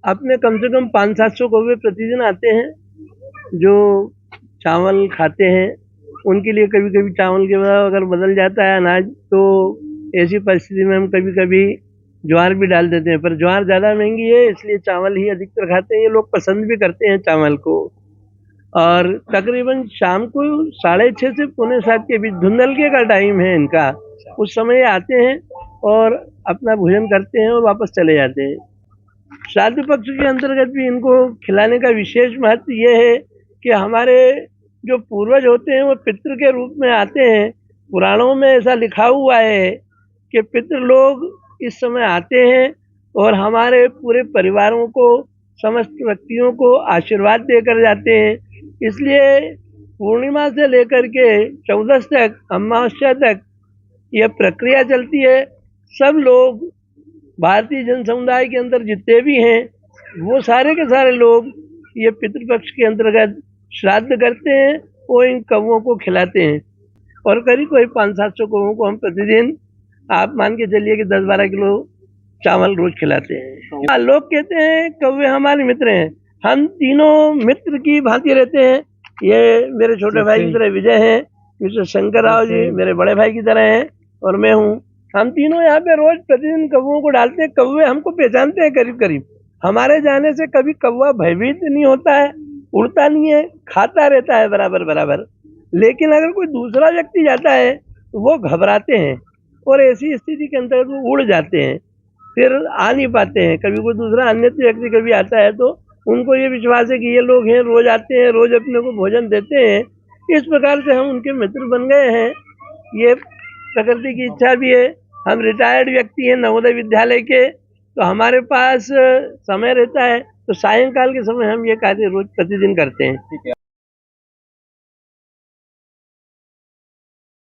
अपने कम से कम 500-700 कौवे प्रतिदिन आते हैं जो चावल खाते हैं। उनके लिए कभी कभी चावल के बाद अगर बदल जाता है अनाज तो ऐसी परिस्थिति में हम कभी कभी ज्वार भी डाल देते हैं, पर ज्वार ज़्यादा महंगी है इसलिए चावल ही अधिकतर खाते हैं। ये लोग पसंद भी करते हैं चावल को। और तकरीबन शाम को 6:30 से 6:45 के बीच धुंधलके का टाइम है इनका, उस समय आते हैं और अपना भोजन करते हैं और वापस चले जाते हैं। श्राद्ध पक्ष के अंतर्गत भी इनको खिलाने का विशेष महत्व ये है कि हमारे जो पूर्वज होते हैं वो पितृ के रूप में आते हैं। पुराणों में ऐसा लिखा हुआ है कि पितृ लोग इस समय आते हैं और हमारे पूरे परिवारों को, समस्त व्यक्तियों को आशीर्वाद देकर जाते हैं। इसलिए पूर्णिमा से लेकर के 14 तक, अमावस्या तक यह प्रक्रिया चलती है। सब लोग भारतीय जन समुदाय के अंदर जितने भी हैं वो सारे के सारे लोग ये पितृपक्ष के अंतर्गत श्राद्ध करते हैं और इन कौवों को खिलाते हैं। और करीब 500-700 कौवों को हम प्रतिदिन, आप मान के चलिए कि 10-12 किलो चावल रोज खिलाते हैं। लोग कहते हैं कौवे हमारे मित्र हैं। हम तीनों मित्र की भांति रहते हैं। ये मेरे छोटे भाई की तरह विजय हैं, मिस्टर शंकर राव जी मेरे बड़े भाई की तरह हैं और मैं हूँ। हम तीनों यहाँ पे रोज प्रतिदिन कौवों को डालते हैं। कौवे हमको पहचानते हैं करीब करीब। हमारे जाने से कभी कौवा भयभीत नहीं होता है, उड़ता नहीं है, खाता रहता है बराबर बराबर। लेकिन अगर कोई दूसरा व्यक्ति जाता है तो वो घबराते हैं और ऐसी स्थिति के अंतर्गत वो उड़ जाते हैं, फिर आ नहीं पाते हैं। कभी कोई दूसरा अन्य व्यक्ति कभी आता है तो उनको ये विश्वास है कि ये लोग हैं, रोज आते हैं, रोज अपने को भोजन देते हैं। इस प्रकार से हम उनके मित्र बन गए हैं। ये प्रकृति की इच्छा भी है। हम रिटायर्ड व्यक्ति हैं नवोदय विद्यालय के, तो हमारे पास समय रहता है तो सायंकाल के समय हम ये कार्य रोज प्रतिदिन करते हैं।